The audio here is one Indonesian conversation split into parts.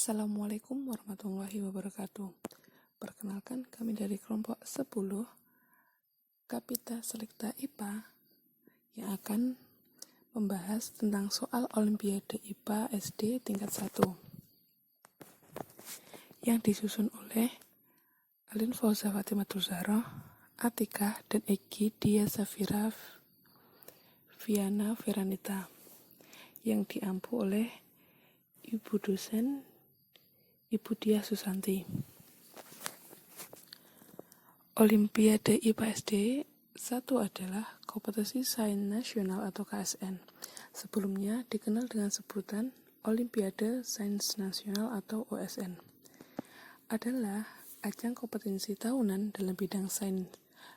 Assalamualaikum warahmatullahi wabarakatuh. Perkenalkan, kami dari kelompok 10 Kapita Selekta IPA yang akan membahas tentang soal Olimpiade IPA SD tingkat 1 yang disusun oleh Alin Fauza Fatimatul Zahra, Atika dan Egi Dia Safira Viana Veranita, yang diampu oleh Ibu dosen Ibu Dia Susanti. Olimpiade IPA SD 1 adalah kompetisi sains nasional atau KSN. Sebelumnya dikenal dengan sebutan Olimpiade Sains Nasional atau OSN. Adalah ajang kompetensi tahunan dalam bidang sains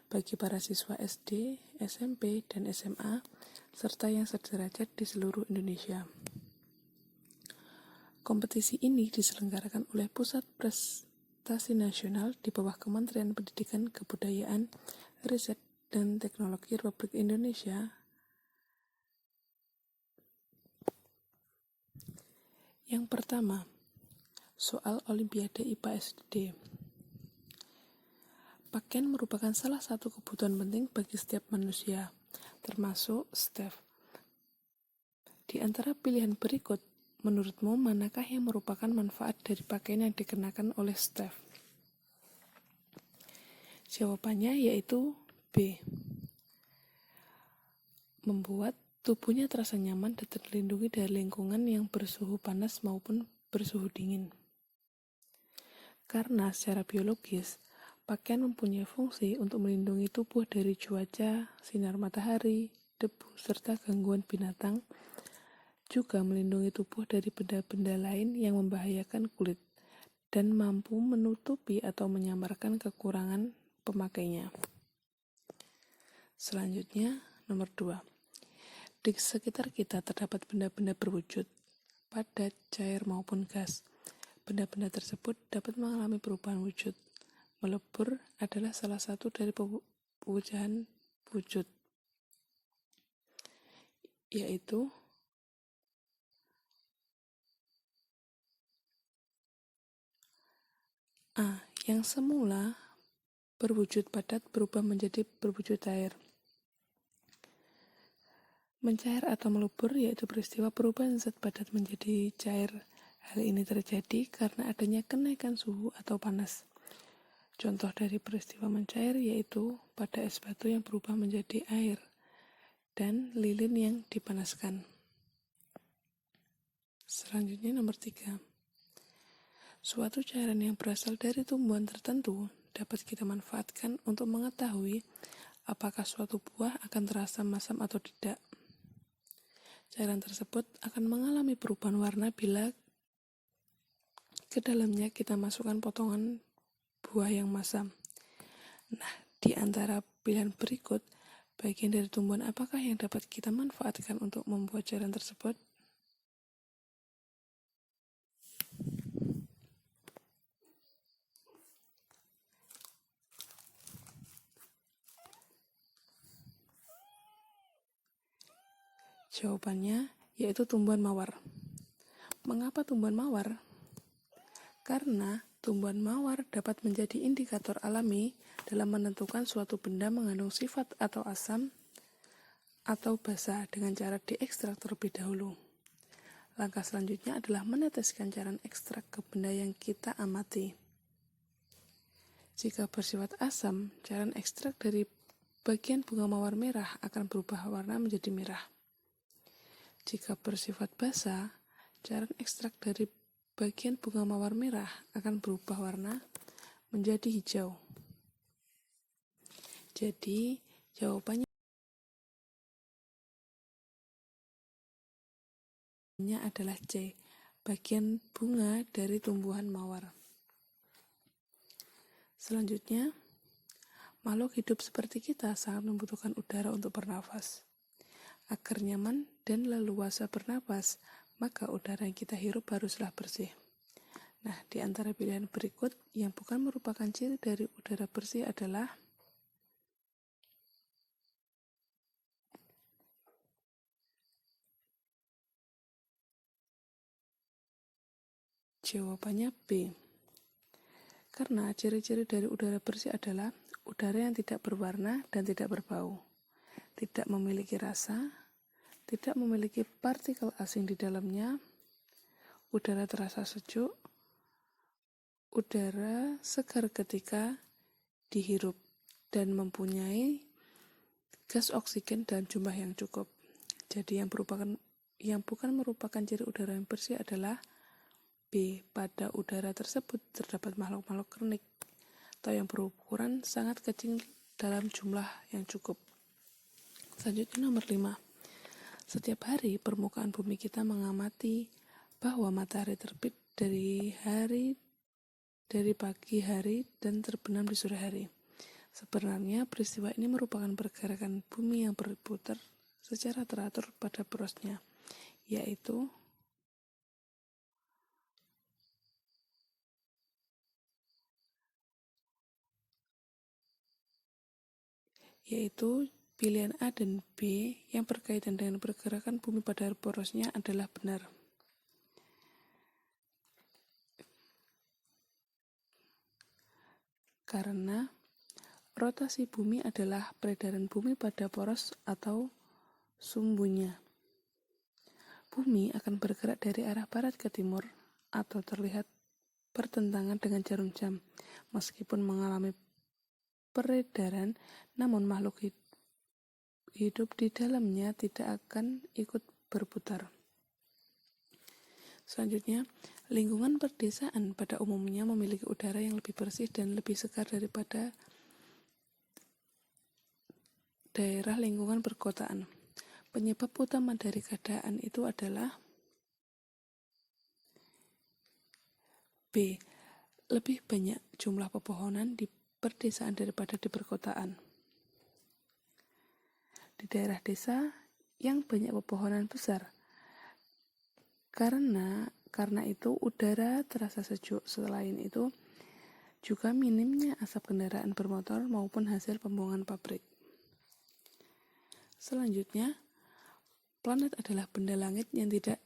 bagi para siswa SD, SMP, dan SMA, serta yang sederajat di seluruh Indonesia. Kompetisi ini diselenggarakan oleh Pusat Prestasi Nasional di bawah Kementerian Pendidikan, Kebudayaan, Riset, dan Teknologi Republik Indonesia. Yang pertama, soal Olimpiade IPA SD. Pakaian merupakan salah satu kebutuhan penting bagi setiap manusia, termasuk Steph. Di antara pilihan berikut, menurutmu manakah yang merupakan manfaat dari pakaian yang dikenakan oleh Steph? Jawabannya yaitu B. Membuat tubuhnya terasa nyaman dan terlindungi dari lingkungan yang bersuhu panas maupun bersuhu dingin. Karena secara biologis, pakaian mempunyai fungsi untuk melindungi tubuh dari cuaca, sinar matahari, debu, serta gangguan binatang, juga melindungi tubuh dari benda-benda lain yang membahayakan kulit dan mampu menutupi atau menyamarkan kekurangan pemakainya. Selanjutnya, nomor 2. Di sekitar kita terdapat benda-benda berwujud, padat, cair maupun gas. Benda-benda tersebut dapat mengalami perubahan wujud. Melebur adalah salah satu dari perubahan wujud, yaitu A. Yang semula berwujud padat berubah menjadi berwujud air. Mencair atau melebur yaitu peristiwa perubahan zat padat menjadi cair. Hal ini terjadi karena adanya kenaikan suhu atau panas. Contoh dari peristiwa mencair yaitu pada es batu yang berubah menjadi air dan lilin yang dipanaskan. Selanjutnya nomor 3. Suatu cairan yang berasal dari tumbuhan tertentu dapat kita manfaatkan untuk mengetahui apakah suatu buah akan terasa masam atau tidak. Cairan tersebut akan mengalami perubahan warna bila ke dalamnya kita masukkan potongan buah yang masam. Nah, di antara pilihan berikut, bagian dari tumbuhan apakah yang dapat kita manfaatkan untuk membuat cairan tersebut? Jawabannya yaitu tumbuhan mawar. Mengapa tumbuhan mawar? Karena tumbuhan mawar dapat menjadi indikator alami dalam menentukan suatu benda mengandung sifat atau asam atau basa dengan cara diekstrak terlebih dahulu. Langkah selanjutnya adalah meneteskan cairan ekstrak ke benda yang kita amati. Jika bersifat asam, cairan ekstrak dari bagian bunga mawar merah akan berubah warna menjadi merah. Jika bersifat basa, cairan ekstrak dari bagian bunga mawar merah akan berubah warna menjadi hijau. Jadi, jawabannya adalah C, bagian bunga dari tumbuhan mawar. Selanjutnya, makhluk hidup seperti kita sangat membutuhkan udara untuk bernafas. Agar nyaman dan leluasa bernapas, maka udara yang kita hirup haruslah bersih. Nah, di antara pilihan berikut yang bukan merupakan ciri dari udara bersih adalah Jawabannya B. Karena ciri-ciri dari udara bersih adalah udara yang tidak berwarna dan tidak berbau, tidak memiliki rasa, tidak memiliki partikel asing di dalamnya, udara terasa sejuk, udara segar ketika dihirup, dan mempunyai gas oksigen dalam jumlah yang cukup. Jadi yang bukan merupakan ciri udara yang bersih adalah B. Pada udara tersebut terdapat makhluk-makhluk kernik atau yang berukuran sangat kecil dalam jumlah yang cukup. Selanjutnya nomor 5. Setiap hari permukaan bumi kita mengamati bahwa matahari terbit dari pagi hari dan terbenam di sore hari. Sebenarnya peristiwa ini merupakan pergerakan bumi yang berputar secara teratur pada porosnya, yaitu pilihan A dan B yang berkaitan dengan pergerakan bumi pada porosnya adalah benar. Karena rotasi bumi adalah peredaran bumi pada poros atau sumbunya. Bumi akan bergerak dari arah barat ke timur atau terlihat bertentangan dengan jarum jam. Meskipun mengalami peredaran, namun makhluk hidup di dalamnya tidak akan ikut berputar. Selanjutnya, lingkungan perdesaan pada umumnya memiliki udara yang lebih bersih dan lebih segar daripada daerah lingkungan perkotaan. Penyebab utama dari keadaan itu adalah B. Lebih banyak jumlah pepohonan di perdesaan daripada di perkotaan. Di daerah desa yang banyak pepohonan besar, karena itu udara terasa sejuk. Selain itu, juga minimnya asap kendaraan bermotor maupun hasil pembuangan pabrik. Selanjutnya, planet adalah benda langit yang tidak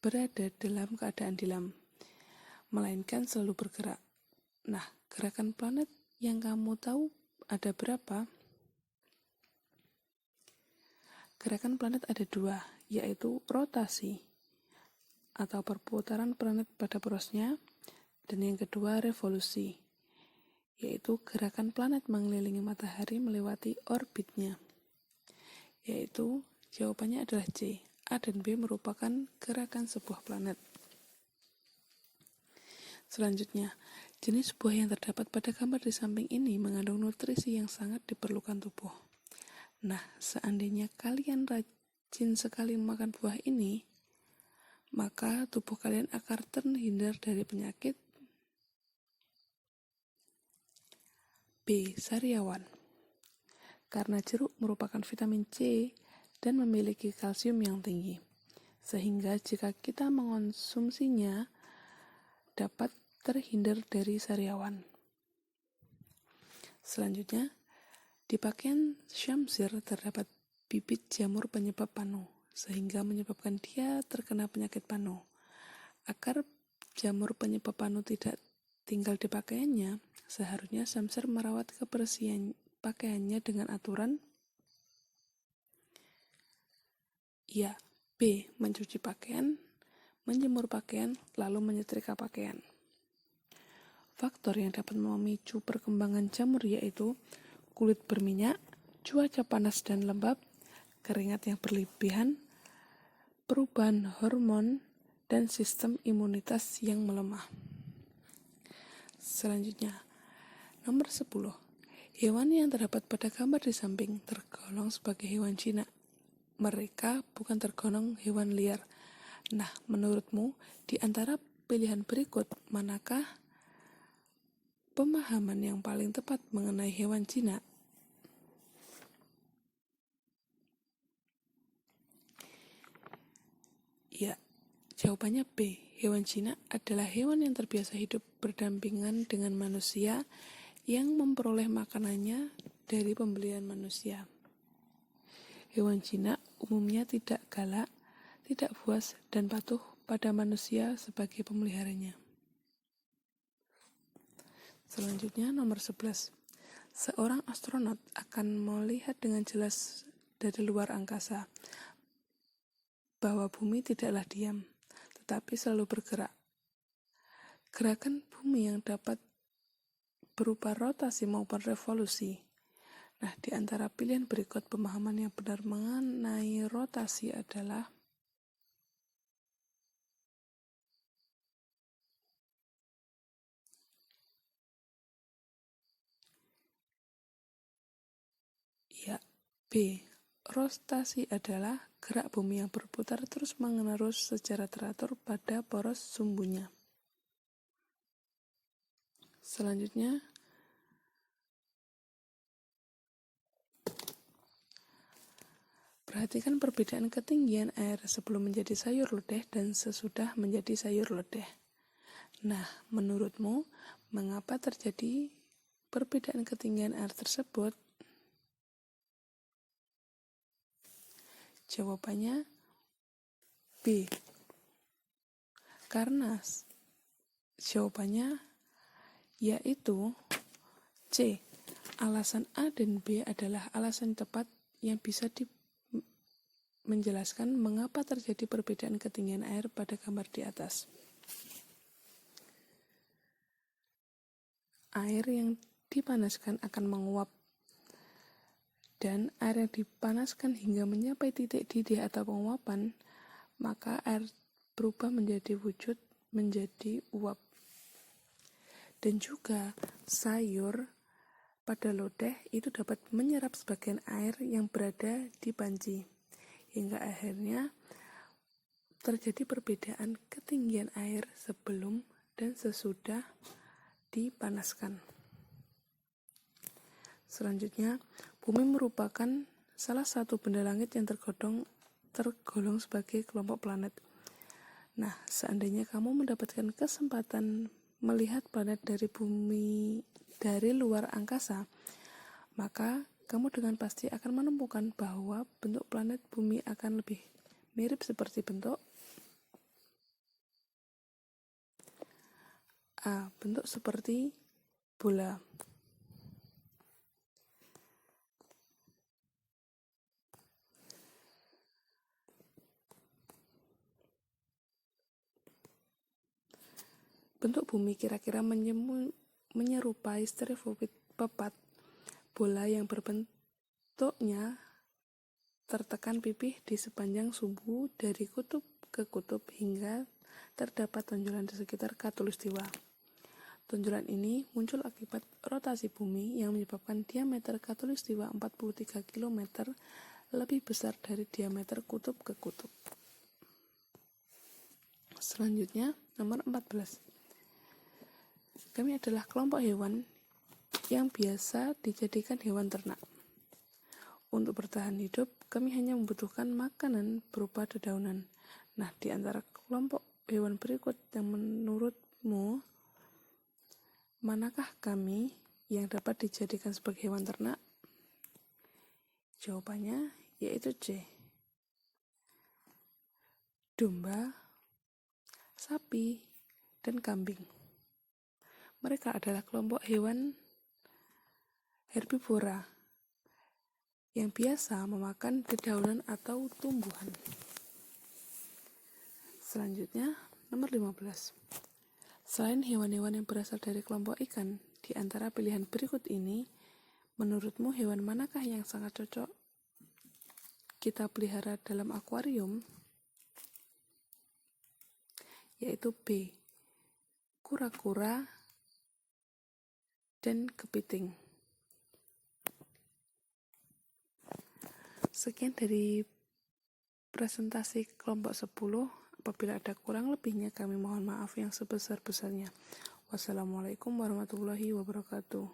berada dalam keadaan diam, melainkan selalu bergerak. Nah, gerakan planet yang kamu tahu ada berapa? Gerakan planet ada 2, yaitu rotasi atau perputaran planet pada porosnya, dan yang kedua revolusi, yaitu gerakan planet mengelilingi matahari melewati orbitnya. Yaitu jawabannya adalah C. A dan B merupakan gerakan sebuah planet. Selanjutnya, jenis buah yang terdapat pada gambar di samping ini mengandung nutrisi yang sangat diperlukan tubuh. Nah, seandainya kalian rajin sekali makan buah ini, maka tubuh kalian akan terhindar dari penyakit. B. Sariawan. Karena jeruk merupakan vitamin C dan memiliki kalsium yang tinggi, sehingga jika kita mengonsumsinya dapat terhindar dari sariawan. Selanjutnya, di pakaian Syamsir terdapat bibit jamur penyebab panu, sehingga menyebabkan dia terkena penyakit panu. Agar jamur penyebab panu tidak tinggal di pakaiannya, seharusnya Syamsir merawat kebersihan pakaiannya dengan aturan. Ya, B. Mencuci pakaian, menjemur pakaian, lalu menyetrika pakaian. Faktor yang dapat memicu perkembangan jamur yaitu kulit berminyak, cuaca panas dan lembab, keringat yang berlebihan, perubahan hormon, dan sistem imunitas yang melemah. Selanjutnya, nomor 10. Hewan yang terdapat pada gambar di samping tergolong sebagai hewan jinak. Mereka bukan tergolong hewan liar. Nah, menurutmu, di antara pilihan berikut, manakah pemahaman yang paling tepat mengenai hewan jinak? Ya, jawabannya B. Hewan jinak adalah hewan yang terbiasa hidup berdampingan dengan manusia yang memperoleh makanannya dari pembelian manusia. Hewan jinak umumnya tidak galak, tidak buas, dan patuh pada manusia sebagai pemeliharanya. Selanjutnya nomor 11. Seorang astronot akan melihat dengan jelas dari luar angkasa bahwa bumi tidaklah diam, tetapi selalu bergerak. Gerakan bumi yang dapat berupa rotasi maupun revolusi. Nah, di antara pilihan berikut pemahaman yang benar mengenai rotasi adalah ya, B. Rotasi adalah gerak bumi yang berputar terus-menerus secara teratur pada poros sumbunya. Selanjutnya, perhatikan perbedaan ketinggian air sebelum menjadi sayur lodeh dan sesudah menjadi sayur lodeh. Nah, menurutmu, mengapa terjadi perbedaan ketinggian air tersebut? Jawabannya B. Karena jawabannya yaitu C. Alasan A dan B adalah alasan tepat yang bisa menjelaskan mengapa terjadi perbedaan ketinggian air pada gambar di atas. Air yang dipanaskan akan menguap, dan air yang dipanaskan hingga mencapai titik didih atau penguapan, maka air berubah menjadi wujud menjadi uap. Dan juga sayur pada lodeh itu dapat menyerap sebagian air yang berada di panci, hingga akhirnya terjadi perbedaan ketinggian air sebelum dan sesudah dipanaskan. Selanjutnya, bumi merupakan salah satu benda langit yang tergolong sebagai kelompok planet. Nah, seandainya kamu mendapatkan kesempatan melihat planet dari bumi dari luar angkasa, maka kamu dengan pasti akan menemukan bahwa bentuk planet bumi akan lebih mirip seperti bentuk A. Bentuk seperti bola. Bentuk bumi kira-kira menyerupai stereofoid pepat bola yang berbentuknya tertekan pipih di sepanjang sumbu dari kutub ke kutub hingga terdapat tonjolan di sekitar khatulistiwa. Tonjolan ini muncul akibat rotasi bumi yang menyebabkan diameter khatulistiwa 43 km lebih besar dari diameter kutub ke kutub. Selanjutnya, nomor 14. Kami adalah kelompok hewan yang biasa dijadikan hewan ternak. Untuk bertahan hidup, kami hanya membutuhkan makanan berupa dedaunan. Nah, di antara kelompok hewan berikut yang menurutmu, manakah kami yang dapat dijadikan sebagai hewan ternak? Jawabannya yaitu C. Domba, sapi, dan kambing. Mereka adalah kelompok hewan herbivora yang biasa memakan dedaunan atau tumbuhan. Selanjutnya, nomor 15. Selain hewan-hewan yang berasal dari kelompok ikan, di antara pilihan berikut ini, menurutmu hewan manakah yang sangat cocok kita pelihara dalam akuarium? Yaitu B. Kura-kura dan kepiting. Sekian dari presentasi kelompok 10. Apabila ada kurang lebihnya, kami mohon maaf yang sebesar-besarnya. Wassalamualaikum warahmatullahi wabarakatuh.